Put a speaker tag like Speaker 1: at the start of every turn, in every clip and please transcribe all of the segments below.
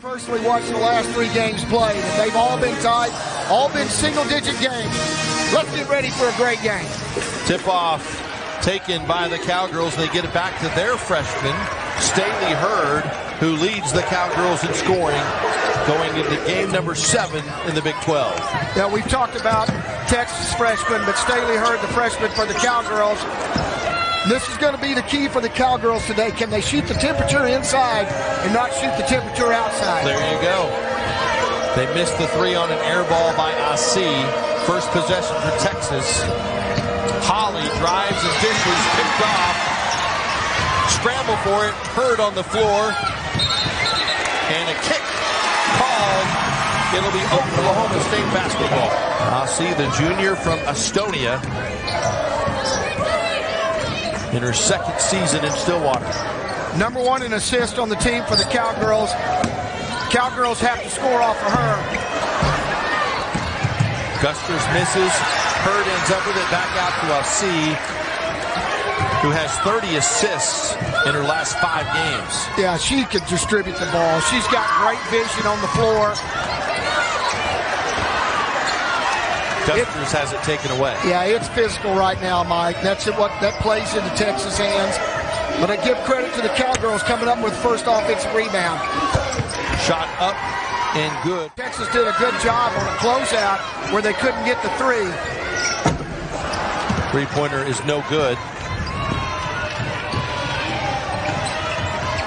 Speaker 1: Personally watched the last 3 games played, and they've all been tight, all been single-digit games. Let's get ready for a great game.
Speaker 2: Tip-off taken by the Cowgirls. They get it back to their freshman, Shaylee Hurd, who leads the Cowgirls in scoring, going into game number 7 in the Big 12.
Speaker 1: Yeah, we've talked about Texas freshman, but Shaylee Hurd, the freshman for the Cowgirls. This is going to be the key for the Cowgirls today. Can they shoot the temperature inside and not shoot the temperature outside?
Speaker 2: There you go. They missed the 3 on an air ball by Asi. First possession for Texas. Holly drives and dishes, picked off. Scramble for it, Hurd on the floor. And a kick called. It'll be Oklahoma State basketball. Asi, the junior from Estonia, in her 2nd season in Stillwater.
Speaker 1: Number 1 in assist on the team for the Cowgirls. Cowgirls have to score off of her.
Speaker 2: Gusters misses. Hurd ends up with it back out to Asi, who has 30 assists in her last 5 games.
Speaker 1: Yeah, she could distribute the ball. She's got great vision on the floor.
Speaker 2: Gusters has it taken away.
Speaker 1: Yeah, it's physical right now, Mike. That's what that plays into Texas' hands. But I give credit to the Cowgirls coming up with first offensive rebound.
Speaker 2: Shot up and good.
Speaker 1: Texas did a good job on a closeout where they couldn't get the 3.
Speaker 2: Three-pointer is no good.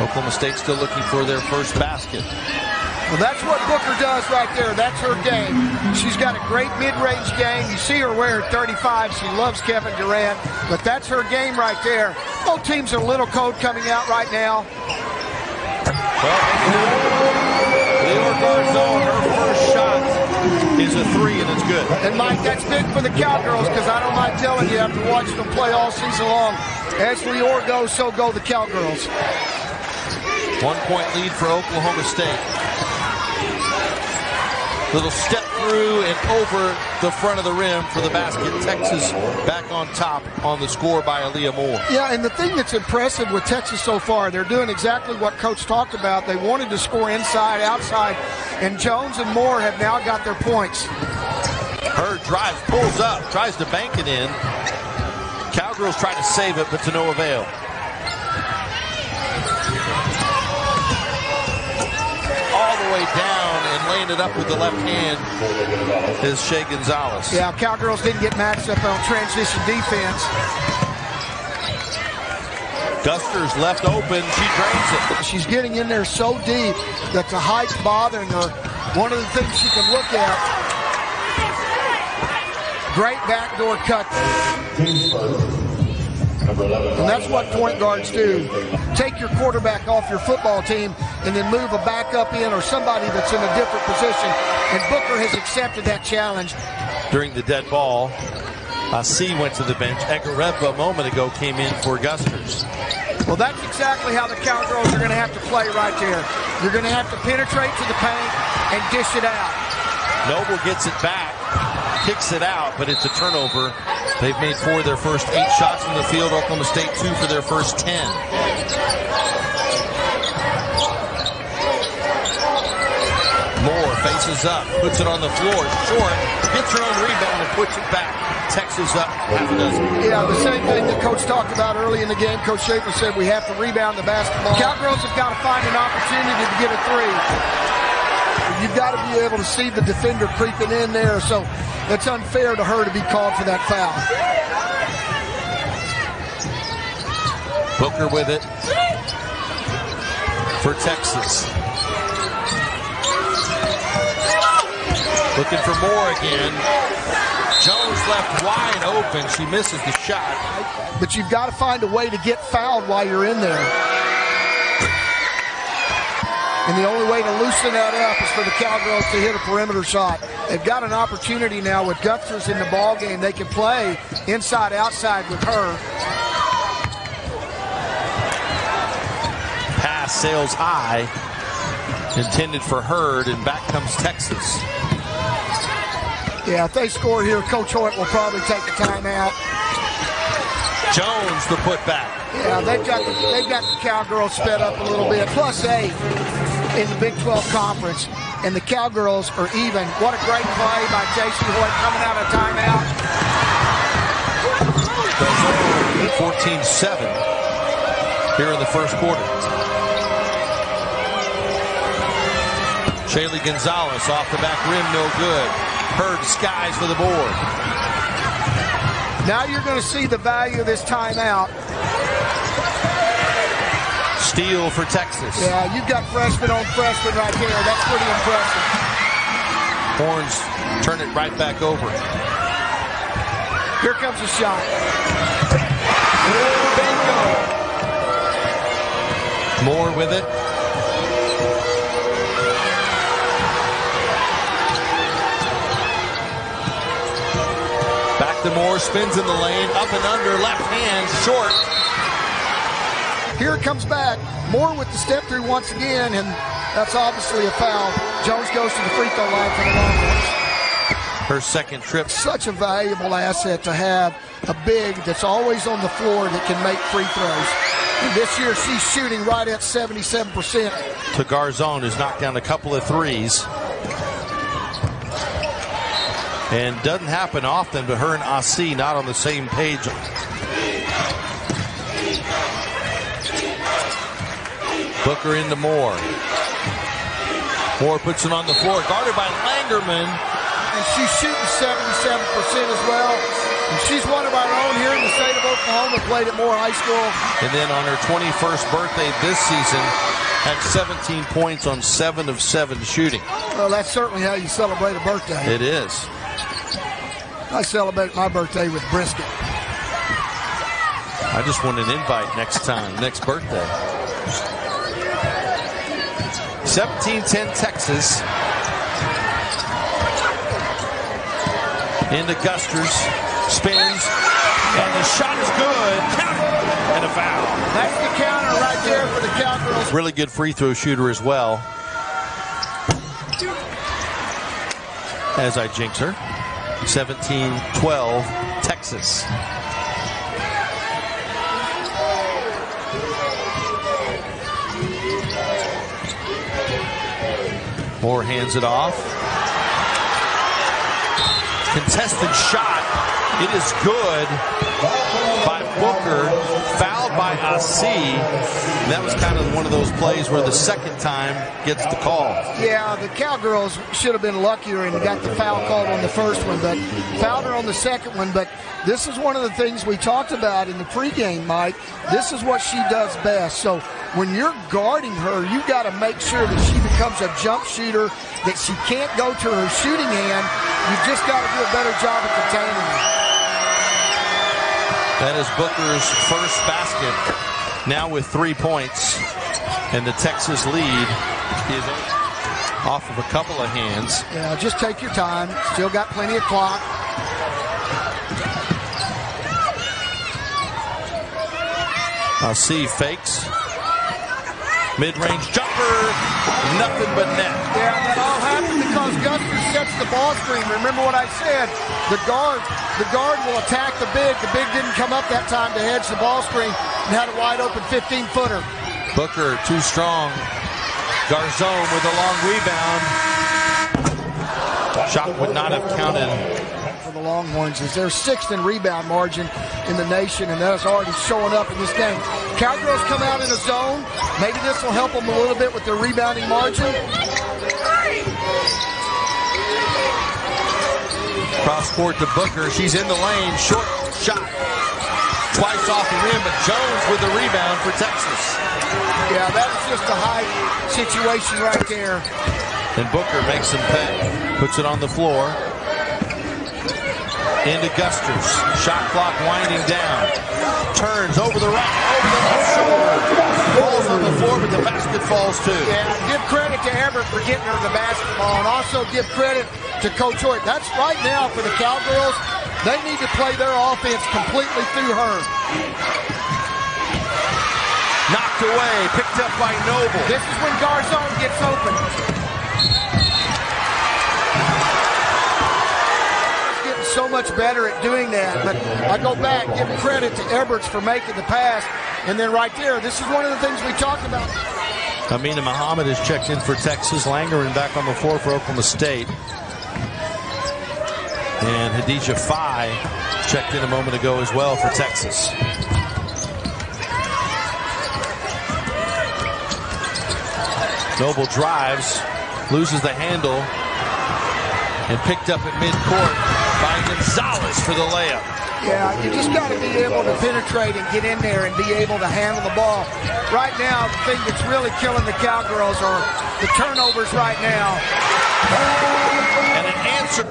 Speaker 2: Oklahoma State still looking for their first basket.
Speaker 1: Well, that's what Booker does right there. That's her game. She's got a great mid-range game. You see her wear 35. She loves Kevin Durant, but that's her game right there. Both teams are a little cold coming out right now.
Speaker 2: Well, Leor Garzon, her first shot is a 3, and it's good.
Speaker 1: And, Mike, that's big for the Cowgirls because I don't mind telling you, after watching them play all season long, as Leor goes, so go the Cowgirls.
Speaker 2: 1-point lead for Oklahoma State. Little step through and over the front of the rim for the basket. Texas back on top on the score by Aaliyah Moore.
Speaker 1: Yeah, and the thing that's impressive with Texas so far, they're doing exactly what Coach talked about. They wanted to score inside, outside, and Jones and Moore have now got their points.
Speaker 2: Hurd drives, pulls up, tries to bank it in. Cowgirls try to save it, but to no avail. All the way down and laying it up with the left hand is Shaylee Gonzales.
Speaker 1: Yeah, Cowgirls didn't get matched up on transition defense.
Speaker 2: Gusters left open, she drains it.
Speaker 1: She's getting in there so deep that the height's bothering her. One of the things she can look at, great backdoor cut. And that's what point guards do. Take your quarterback off your football team and then move a backup in or somebody that's in a different position. And Booker has accepted that challenge.
Speaker 2: During the dead ball, Asi went to the bench. Egareva a moment ago came in for Gusters.
Speaker 1: Well, that's exactly how the Cowgirls are going to have to play right there. You're going to have to penetrate to the paint and dish it out.
Speaker 2: Noble gets it back, kicks it out, but it's a turnover. They've made 4 of their first 8 shots from the field. Oklahoma State 2 for their first 10. Moore faces up, puts it on the floor, short, gets her own rebound and puts it back. Texas up half a dozen.
Speaker 1: Yeah, the same thing that Coach talked about early in the game. Coach Schaefer said we have to rebound the basketball. Cowgirls have got to find an opportunity to get a 3. You've got to be able to see the defender creeping in there, so it's unfair to her to be called for that foul.
Speaker 2: Booker with it for Texas. Looking for Moore again. Jones left wide open. She misses the shot.
Speaker 1: But you've got to find a way to get fouled while you're in there. And the only way to loosen that up is for the Cowgirls to hit a perimeter shot. They've got an opportunity now with Gusters in the ball game. They can play inside, outside with her.
Speaker 2: Pass sails high, intended for Hurd, and back comes Texas.
Speaker 1: Yeah, if they score here, Coach Hoyt will probably take the timeout.
Speaker 2: Jones the putback.
Speaker 1: Yeah, they've got the Cowgirls sped up a little bit. +8. in the Big 12 Conference, and the Cowgirls are even. What a great play by Jason Hoyt coming out of timeout.
Speaker 2: 14-7 here in the first quarter. Shaylee Gonzales off the back rim, no good. Hurd skies for the board.
Speaker 1: Now you're going to see the value of this timeout.
Speaker 2: Steal for Texas.
Speaker 1: Yeah, you've got freshman on freshman right there. That's pretty impressive.
Speaker 2: Horns turn it right back over.
Speaker 1: Here comes a shot.
Speaker 2: Bingo. Moore with it. Back to Moore, spins in the lane, up and under, left hand, short.
Speaker 1: Here it comes back. Moore with the step through once again, and that's obviously a foul. Jones goes to the free throw line for the Longhorns.
Speaker 2: Her second trip.
Speaker 1: Such a valuable asset to have a big that's always on the floor that can make free throws. And this year she's shooting right at 77%.
Speaker 2: To Garzone, who's knocked down a couple of threes. And doesn't happen often, but her and Asi not on the same page. Booker into Moore. Moore puts it on the floor, guarded by Langerman.
Speaker 1: And she's shooting 77% as well. And she's one of our own here in the state of Oklahoma, played at Moore High School.
Speaker 2: And then on her 21st birthday this season, had 17 points on 7 of 7 shooting.
Speaker 1: Well, that's certainly how you celebrate a birthday.
Speaker 2: It is.
Speaker 1: I celebrate my birthday with brisket.
Speaker 2: I just want an invite next time, next birthday. 17-10 Texas. Into Gusters, spins, and the shot is good. And a foul.
Speaker 1: That's the counter right there for the Cowgirls.
Speaker 2: Really good free throw shooter as well. As I jinx her. 17-12 Texas. Moore hands it off. Contested shot. It is good by Booker. Fouled by Asi. That was kind of one of those plays where the second time gets the call.
Speaker 1: Yeah, the Cowgirls should have been luckier and got the foul called on the first one, but fouled her on the second one. But this is one of the things we talked about in the pregame, Mike. This is what she does best. So when you're guarding her, you got to make sure that she becomes a jump shooter, that she can't go to her shooting hand. You just got to do a better job at containing her.
Speaker 2: That is Booker's first basket, now with 3 points, and the Texas lead is off of a couple of hands.
Speaker 1: Yeah, just take your time. Still got plenty of clock.
Speaker 2: Asi fakes. Mid-range jumper, nothing but net.
Speaker 1: Yeah, that all happened because Guster sets the ball screen. Remember what I said, the guard will attack the big. The big didn't come up that time to hedge the ball screen and had a wide open 15-footer.
Speaker 2: Booker too strong. Garzone with a long rebound. Shot would not have counted.
Speaker 1: For the Longhorns is their 6th in rebound margin in the nation, and that is already showing up in this game. Cowgirls come out in a zone. Maybe this will help them a little bit with their rebounding margin.
Speaker 2: Cross court to Booker. She's in the lane. Short shot. Twice off the rim, but Jones with the rebound for Texas.
Speaker 1: Yeah, that was just a high situation right there.
Speaker 2: And Booker makes him pay. Puts it on the floor. Into Gusters. Shot clock winding down. Turns over the right, over the left shoulder. Falls on the floor, but the basket falls too.
Speaker 1: Yeah, give credit to Everett for getting her the basketball, and also give credit to Coach Hoyt. That's right now for the Cowgirls. They need to play their offense completely through her.
Speaker 2: Knocked away, picked up by Noble.
Speaker 1: This is when Garzone gets open. So much better at doing that, but I go back, give credit to Everett for making the pass, and then right there, this is one of the things we talked about.
Speaker 2: Amina Muhammad has checked in for Texas. Langerman back on the floor for Oklahoma State. And Hadijah Fye checked in a moment ago as well for Texas. Noble drives, loses the handle, and picked up at midcourt by Gonzales for the layup.
Speaker 1: Yeah, you just got to be able to penetrate and get in there and be able to handle the ball. Right now, the thing that's really killing the Cowgirls are the turnovers right now.
Speaker 2: And an answer.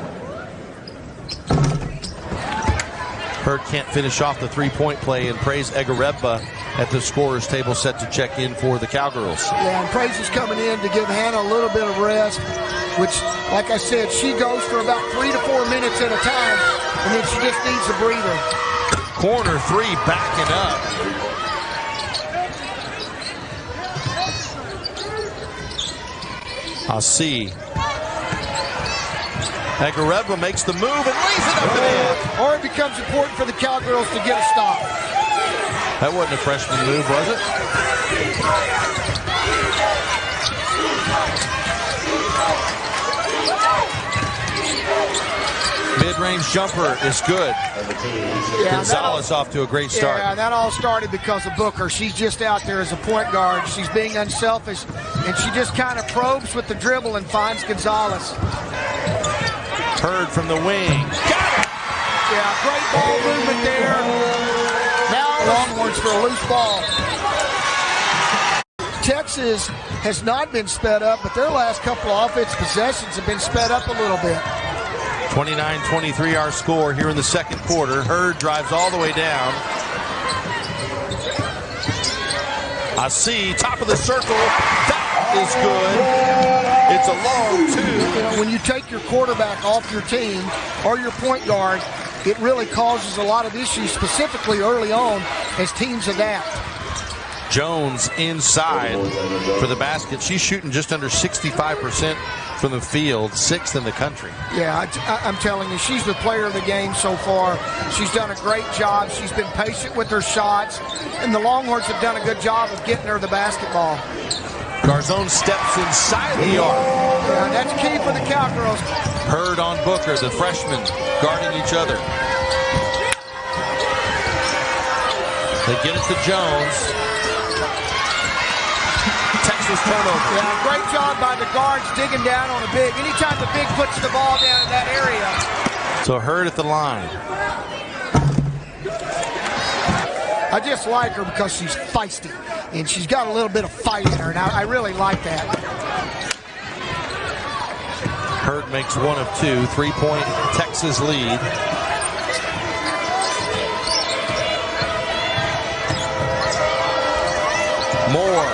Speaker 2: Hurd can't finish off the three-point play, and Praise Egarebba at the scorer's table set to check in for the Cowgirls.
Speaker 1: Yeah, and Praise is coming in to give Hannah a little bit of rest, which, like I said, she goes for about 3 to 4 minutes at a time, and then she just needs a breather.
Speaker 2: Corner three, backing up. I'll see. Egarebba makes the move and lays it up and in.
Speaker 1: Or it becomes important for the Cowgirls to get a stop.
Speaker 2: That wasn't a freshman move, was it? Mid-range jumper is good. Yeah, Gonzales off to a great start.
Speaker 1: Yeah, that all started because of Booker. She's just out there as a point guard. She's being unselfish, and she just kind of probes with the dribble and finds Gonzales.
Speaker 2: Hurd from the wing. Got it!
Speaker 1: Yeah, great ball movement there. Now Longhorns for a loose ball. Texas has not been sped up, but their last couple of offensive possessions have been sped up a little bit.
Speaker 2: 29-23 our score here in the second quarter. Hurd drives all the way down. I see top of the circle. That is good. It's a long two.
Speaker 1: You know, when you take your quarterback off your team or your point guard, it really causes a lot of issues, specifically early on, as teams adapt.
Speaker 2: Jones inside for the basket. She's shooting just under 65% from the field, 6th in the country.
Speaker 1: Yeah, I'm telling you, she's the player of the game so far. She's done a great job. She's been patient with her shots, and the Longhorns have done a good job of getting her the basketball.
Speaker 2: Garzone steps inside the arc.
Speaker 1: Yeah, that's key for the Cowgirls.
Speaker 2: Hurd on Booker, the freshmen guarding each other. They get it to Jones. Texas turnover.
Speaker 1: Yeah, great job by the guards digging down on the big. Anytime the big puts the ball down in that area.
Speaker 2: So Hurd at the line.
Speaker 1: I just like her because she's feisty, and she's got a little bit of fight in her, and I really like that.
Speaker 2: Hurd makes one of two. 3-point Texas lead. Moore.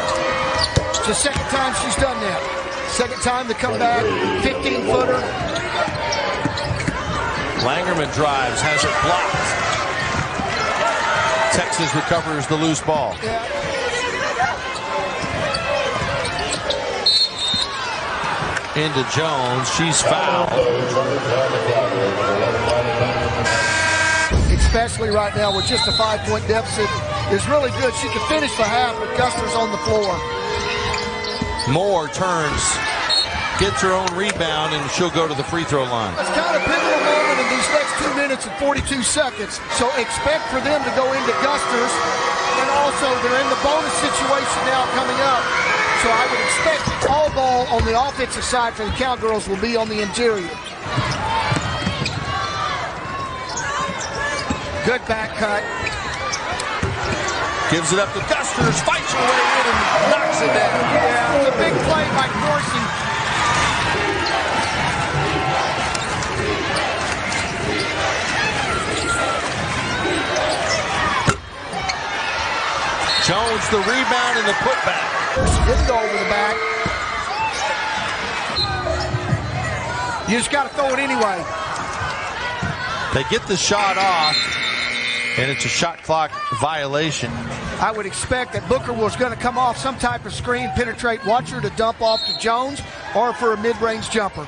Speaker 1: It's the second time she's done that. Second time to come back, 15-footer.
Speaker 2: Langerman drives, has it blocked. Texas recovers the loose ball.
Speaker 1: Yeah.
Speaker 2: Into Jones. She's fouled.
Speaker 1: Especially right now with just a 5-point deficit is really good. She can finish the half with Gusters on the floor.
Speaker 2: Moore turns, gets her own rebound, and she'll go to the free throw line.
Speaker 1: It's kind of pivotal moment in these next 2 minutes and 42 seconds. So expect for them to go into Gusters, and also they're in the bonus situation now coming up. So I would expect all ball on the offensive side for the Cowgirls will be on the interior. Good back cut.
Speaker 2: Gives it up to Gusters, fights her way in and knocks it down.
Speaker 1: Yeah, it's a big play by Corsi.
Speaker 2: Jones the rebound and the putback.
Speaker 1: She didn't go over the back. You just got to throw it anyway.
Speaker 2: They get the shot off, and it's a shot clock violation.
Speaker 1: I would expect that Booker was going to come off some type of screen, penetrate, watch her to dump off to Jones, or for a mid-range jumper.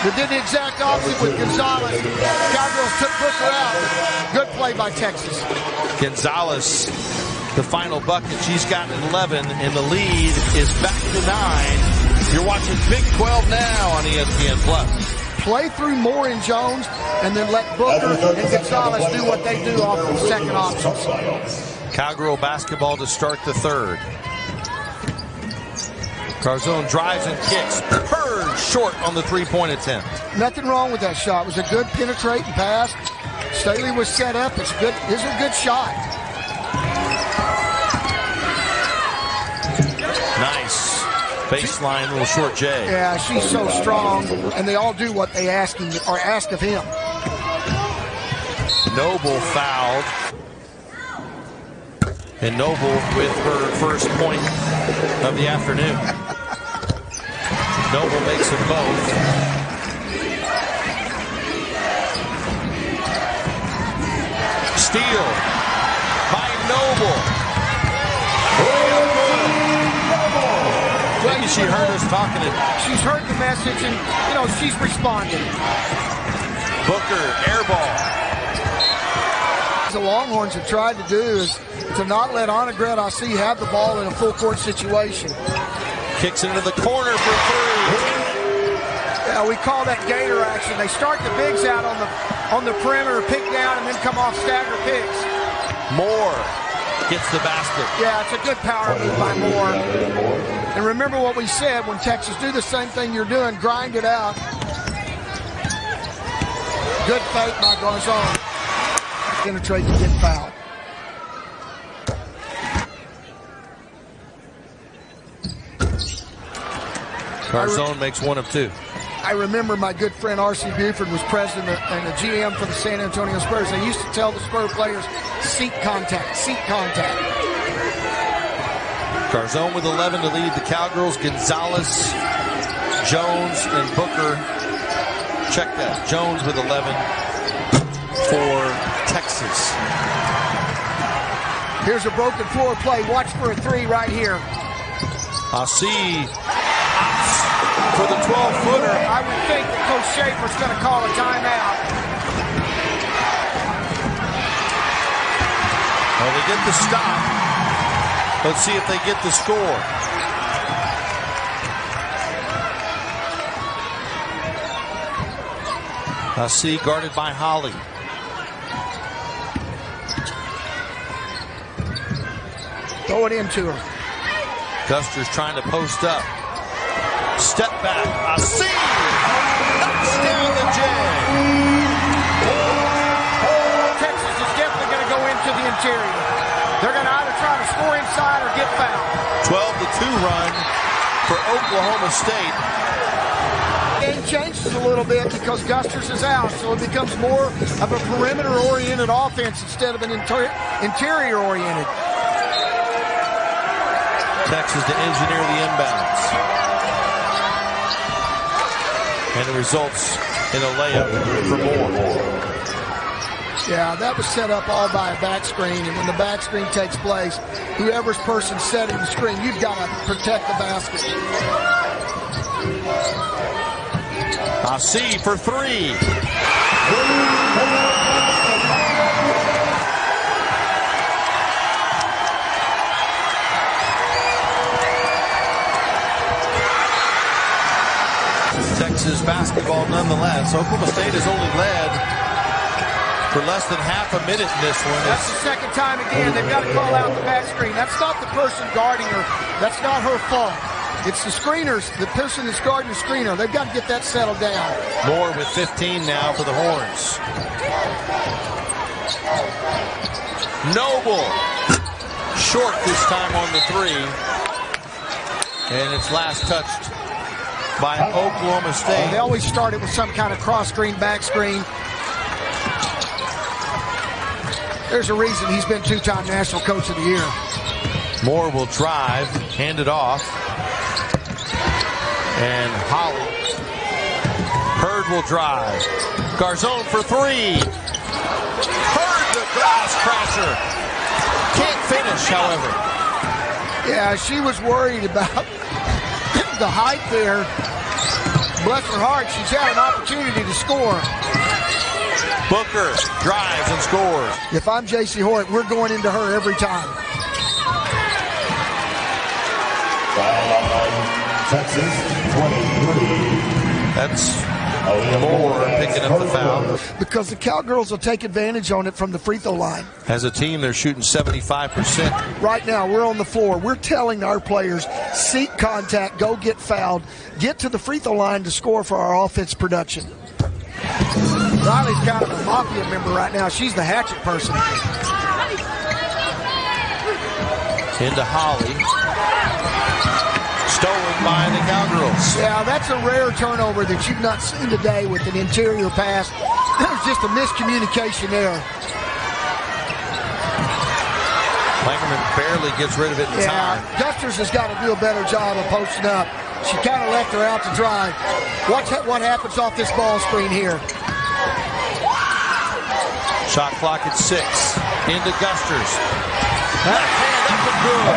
Speaker 1: They did the exact exact opposite with Gonzales. Cowgirls took Booker out. Good play by Texas.
Speaker 2: Gonzales, the final bucket. She's gotten 11, and the lead is back to 9. You're watching Big 12 now on ESPN+.
Speaker 1: Play through Moore and Jones, and then let Booker and Gonzales do what they do off the second options.
Speaker 2: Cowgirl basketball to start the third. Garzone drives and kicks. Purge short on the three-point attempt.
Speaker 1: Nothing wrong with that shot. It was a good penetrating pass. Shaylee was set up. It's good. It's a good shot.
Speaker 2: Nice. Baseline, little short J.
Speaker 1: Yeah, she's so strong, and they all do what they ask of him.
Speaker 2: Noble fouled. And Noble with her first point of the afternoon. Noble makes them both. Steal by Noble. Maybe she heard us talking it.
Speaker 1: She's heard the message, and, she's responding.
Speaker 2: Booker, air ball.
Speaker 1: The Longhorns have tried to do is to not let Aaliyah have the ball in a full court situation.
Speaker 2: Kicks into the corner for three.
Speaker 1: Yeah, we call that gator action. They start the bigs out on the perimeter, pick down, and then come off stagger picks.
Speaker 2: Moore gets the basket.
Speaker 1: Yeah, it's a good power move by Moore. And remember what we said, when Texas do the same thing you're doing, grind it out. Good fake by Garzone. Penetrate and get fouled.
Speaker 2: Garzone makes one of two.
Speaker 1: I remember my good friend R.C. Buford was president and the GM for the San Antonio Spurs. They used to tell the Spurs players, seek contact, seek contact.
Speaker 2: Garzone with 11 to lead the Cowgirls. Gonzales, Jones, and Booker. Check that. Jones with 11 for Texas.
Speaker 1: Here's a broken floor play. Watch for a three right here.
Speaker 2: I'll see for the 12-footer.
Speaker 1: I would think that Coach Schaefer's going to call a timeout.
Speaker 2: Well, they get the stop. Let's see if they get the score. I'll see guarded by Holly.
Speaker 1: Throw it into her.
Speaker 2: Guster's trying to post up. Step back. I see. Knocks down the J.
Speaker 1: Texas is definitely going to go into the interior. They're going to either try to score inside or get fouled.
Speaker 2: 12-2 run for Oklahoma State.
Speaker 1: Game changes a little bit because Gusters is out, so it becomes more of a perimeter-oriented offense instead of an interior-oriented.
Speaker 2: Texas to engineer the inbounds. And it results in a layup for Moore.
Speaker 1: Yeah, that was set up all by a back screen, and when the back screen takes place, whoever's person setting the screen, you've got to protect the basket.
Speaker 2: I see for three. Texas basketball nonetheless. Oklahoma State has only led for less than half a minute in this one.
Speaker 1: That's the second time again. They've got to call out the back screen. That's not the person guarding her. That's not her fault. It's the screeners, the person that's guarding the screener. They've got to get that settled down.
Speaker 2: Moore with 15 now for the Horns. Noble. Short this time on the three. And it's last touched by Oklahoma State.
Speaker 1: They always start it with some kind of cross screen, back screen. There's a reason he's been two-time National Coach of the Year.
Speaker 2: Moore will drive, hand it off. And Holly. Hurd will drive. Garzone for three. Hurd the glass crasher. Can't finish, however.
Speaker 1: Yeah, she was worried about the height there. Bless her heart, she's had an opportunity to score.
Speaker 2: Booker drives and scores.
Speaker 1: If I'm J.C. Hoyt, we're going into her every time.
Speaker 3: Texas 23.
Speaker 2: That's Moore picking up the foul.
Speaker 1: Because the Cowgirls will take advantage on it from the free throw line.
Speaker 2: As a team, they're shooting 75%.
Speaker 1: Right now, we're on the floor. We're telling our players, seek contact, go get fouled, get to the free throw line to score for our offense production. Riley's kind of a mafia member right now. She's the hatchet person.
Speaker 2: Into Holly. Stolen by the Cowgirls.
Speaker 1: Yeah, that's a rare turnover that you've not seen today with an interior pass. There's just a miscommunication there.
Speaker 2: Langerman barely gets rid of it in time.
Speaker 1: Dusters has got to do a better job of posting up. She kind of left her out to dry. Watch what happens off this ball screen here.
Speaker 2: Shot clock at 6. Into Gusters. Left hand up and good.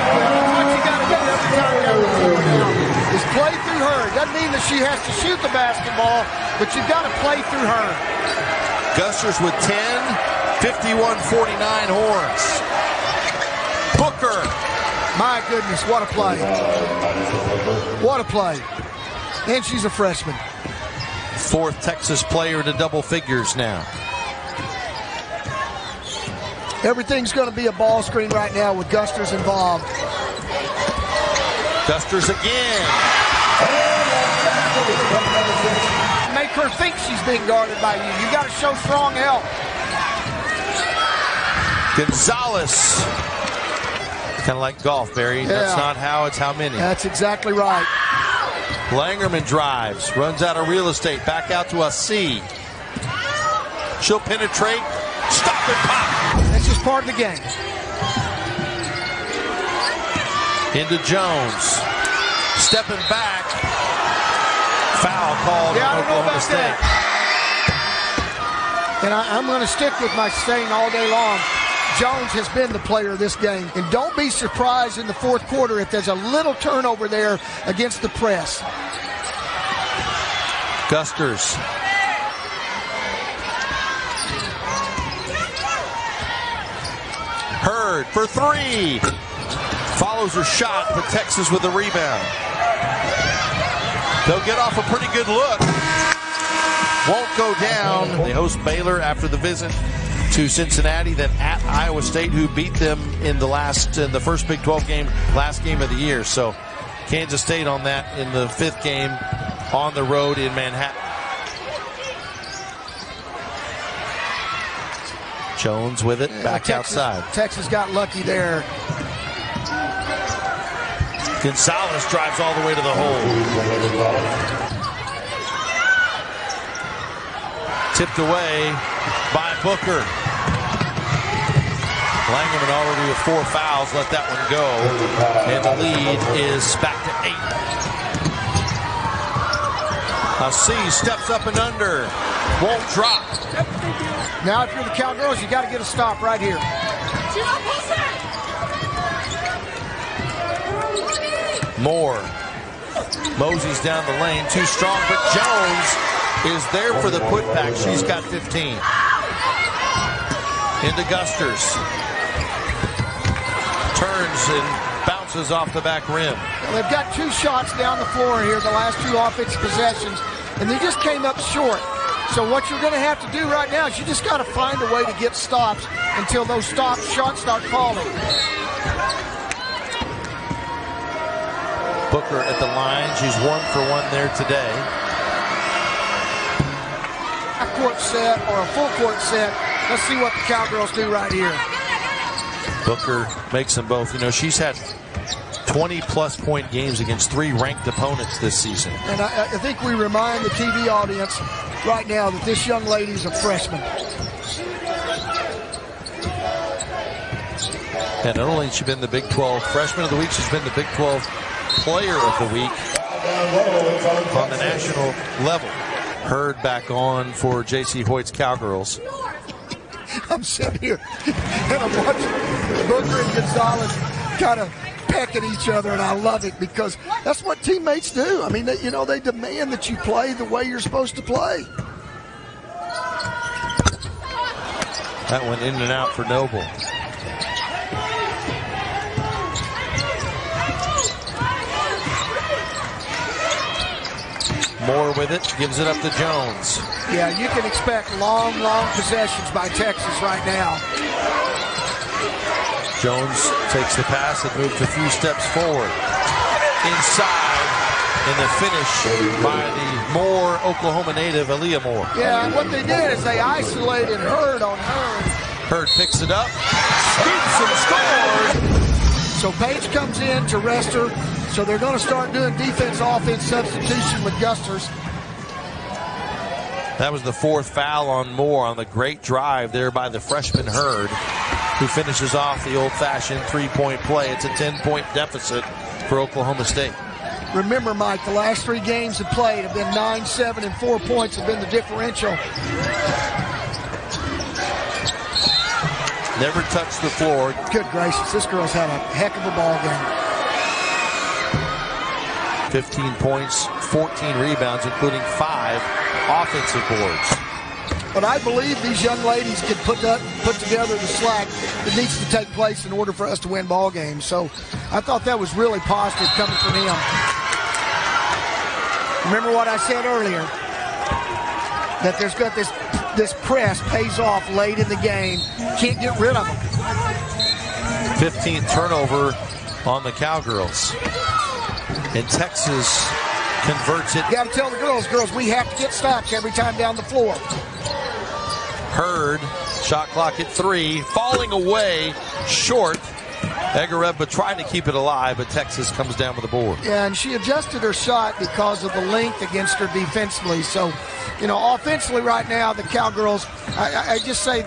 Speaker 1: What you got to do every time down the floor now is play through her. Doesn't mean that she has to shoot the basketball, but you've got to play through her.
Speaker 2: Gusters with 10. 51-49 Horns. Booker.
Speaker 1: My goodness, what a play. What a play. And she's a freshman.
Speaker 2: Fourth Texas player to double figures now.
Speaker 1: Everything's going to be a ball screen right now with Gusters involved.
Speaker 2: Gusters again.
Speaker 1: Make her think she's being guarded by you. You got to show strong help.
Speaker 2: Gonzales. Kind of like golf, Barry. That's not how, it's how many.
Speaker 1: That's exactly right.
Speaker 2: Langerman drives, runs out of real estate, back out to a C. She'll penetrate, stop and pop.
Speaker 1: That's just part of the game.
Speaker 2: Into Jones. Stepping back. Foul called on Oklahoma State.
Speaker 1: And I'm going to stick with my saying all day long. Jones has been the player of this game. And don't be surprised in the fourth quarter if there's a little turnover there against the press.
Speaker 2: Gusters. Hurd for 3. Follows her shot, but Texas with the rebound. They'll get off a pretty good look. Won't go down. They host Baylor after the visit to Cincinnati, then at Iowa State, who beat them in the first Big 12 game, last game of the year. So Kansas State on that in the 5th game on the road in Manhattan. Jones with it, back outside.
Speaker 1: Texas got lucky there.
Speaker 2: Gonzales drives all the way to the hole. Tipped away by Booker. Langerman already with 4 fouls, let that one go. And the lead is back to 8. C steps up and under. Won't drop.
Speaker 1: Now if you're the Cowgirls, you got to get a stop right here.
Speaker 2: Moore. Mosey's down the lane, too strong, but Jones is there for the putback. She's got 15. Into Gusters. Turns and bounces off the back rim.
Speaker 1: They've got 2 shots down the floor here, the last 2 offensive possessions, and they just came up short. So what you're going to have to do right now is you just got to find a way to get stops until those shots start falling.
Speaker 2: Booker at the line. She's 1 for 1 there today.
Speaker 1: A court set or a full court set. Let's see what the Cowgirls do right here.
Speaker 2: Booker makes them both. You know, she's had 20-plus point games against 3 ranked opponents this season.
Speaker 1: And I think we remind the TV audience right now that this young lady's a freshman.
Speaker 2: And not only has she been the Big 12 Freshman of the Week, she's been the Big 12 Player of the Week on the national level. Hurd back on for J.C. Hoyt's Cowgirls.
Speaker 1: I'm sitting here and I'm watching Booker and Gonzales kind of peck at each other, and I love it because that's what teammates do. I mean, they demand that you play the way you're supposed to play.
Speaker 2: That went in and out for Noble. Moore with it, gives it up to Jones.
Speaker 1: Yeah, you can expect long possessions by Texas right now.
Speaker 2: Jones takes the pass and moves a few steps forward. Inside, and the finish by the Moore, Oklahoma native, Aaliyah Moore.
Speaker 1: Yeah, and what they did is they isolated Hurd on Hurd.
Speaker 2: Hurd picks it up, scoops and scores.
Speaker 1: So Page comes in to rest her. So they're going to start doing defense-offense substitution with Gusters.
Speaker 2: That was the fourth foul on Moore on the great drive there by the freshman Hurd, who finishes off the old-fashioned three-point play. It's a 10-point deficit for Oklahoma State.
Speaker 1: Remember, Mike, the last 3 games have played have been 9, 7, and 4 points have been the differential.
Speaker 2: Never touched the floor.
Speaker 1: Good gracious, this girl's had a heck of a ball game.
Speaker 2: 15 points, 14 rebounds, including 5 offensive boards.
Speaker 1: But I believe these young ladies can put together the slack that needs to take place in order for us to win ball games. So I thought that was really positive coming from him. Remember what I said earlier, that there's got this press pays off late in the game. Can't get rid of them.
Speaker 2: 15th turnover on the Cowgirls. And Texas converts it.
Speaker 1: You got to tell the girls, we have to get stops every time down the floor.
Speaker 2: Hurd, shot clock at 3, falling away short. Egareva tried to keep it alive, but Texas comes down with the board.
Speaker 1: Yeah, and she adjusted her shot because of the length against her defensively. So, offensively right now, the Cowgirls, I just say,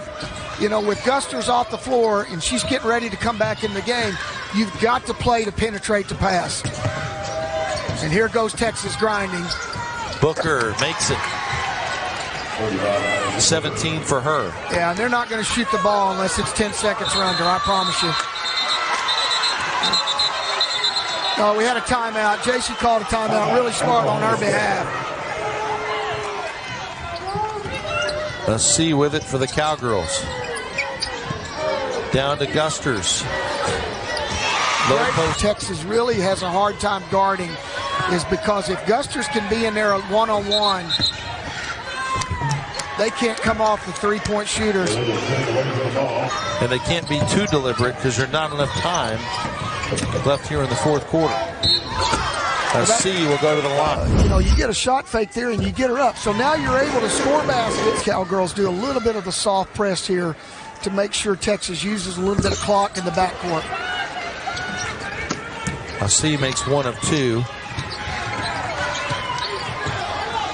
Speaker 1: with Gusters off the floor and she's getting ready to come back in the game, you've got to play to penetrate the pass. And here goes Texas grinding.
Speaker 2: Booker makes it. 17 for her.
Speaker 1: Yeah, and they're not going to shoot the ball unless it's 10 seconds or under, I promise you. No, we had a timeout. JC called a timeout. Really smart on her behalf.
Speaker 2: A C with it for the Cowgirls. Down to Gusters. Low post.
Speaker 1: Texas really has a hard time guarding is because if Gusters can be in there one-on-one, they can't come off the three-point shooters.
Speaker 2: And they can't be too deliberate because there's not enough time left here in the fourth quarter. A C will go to the line.
Speaker 1: You get a shot fake there and you get her up. So now you're able to score baskets. Cowgirls do a little bit of the soft press here to make sure Texas uses a little bit of clock in the backcourt.
Speaker 2: A C makes 1 of 2.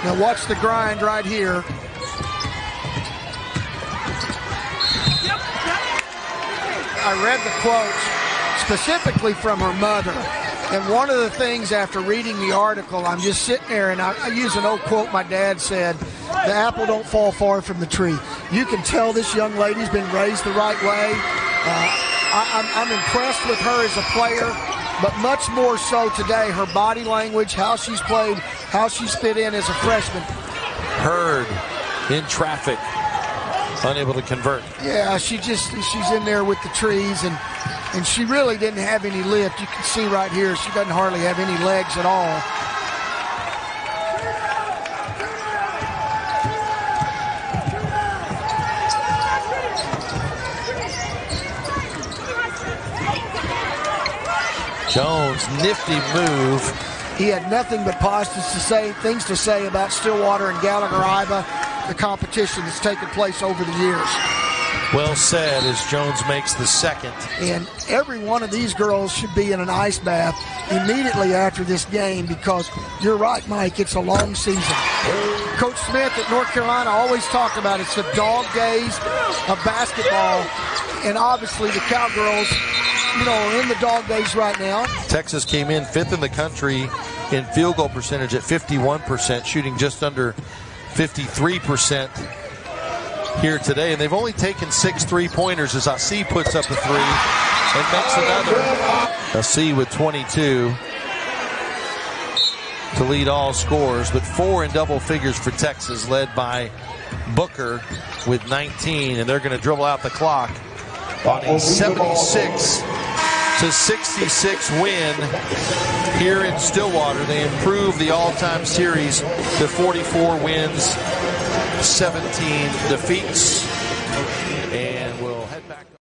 Speaker 1: Now watch the grind right here. I read the quotes specifically from her mother. And one of the things after reading the article, I'm just sitting there and I use an old quote my dad said, the apple don't fall far from the tree. You can tell this young lady's been raised the right way. I'm impressed with her as a player, but much more so today, her body language, how she's played, how she's fit in as a freshman.
Speaker 2: Hurd in traffic, unable to convert.
Speaker 1: Yeah, she's in there with the trees, and she really didn't have any lift. You can see right here, she doesn't hardly have any legs at all.
Speaker 2: Jones, nifty move.
Speaker 1: He had nothing but positive things to say about Stillwater and Gallagher-Iba, the competition that's taken place over the years.
Speaker 2: Well said as Jones makes the second.
Speaker 1: And every one of these girls should be in an ice bath immediately after this game because you're right, Mike, it's a long season. Coach Smith at North Carolina always talked about it's the dog days of basketball, and obviously the Cowgirls are in the dog days right now.
Speaker 2: Texas came in 5th in the country in field goal percentage at 51%, shooting just under 53% here today. And they've only taken 6 3-pointers as Asi puts up a 3 and makes another. A C with 22 to lead all scores, but 4 in double figures for Texas, led by Booker with 19, and they're going to dribble out the clock on a 76-66 win here in Stillwater. They improve the all-time series to 44 wins, 17 defeats, and we'll head back.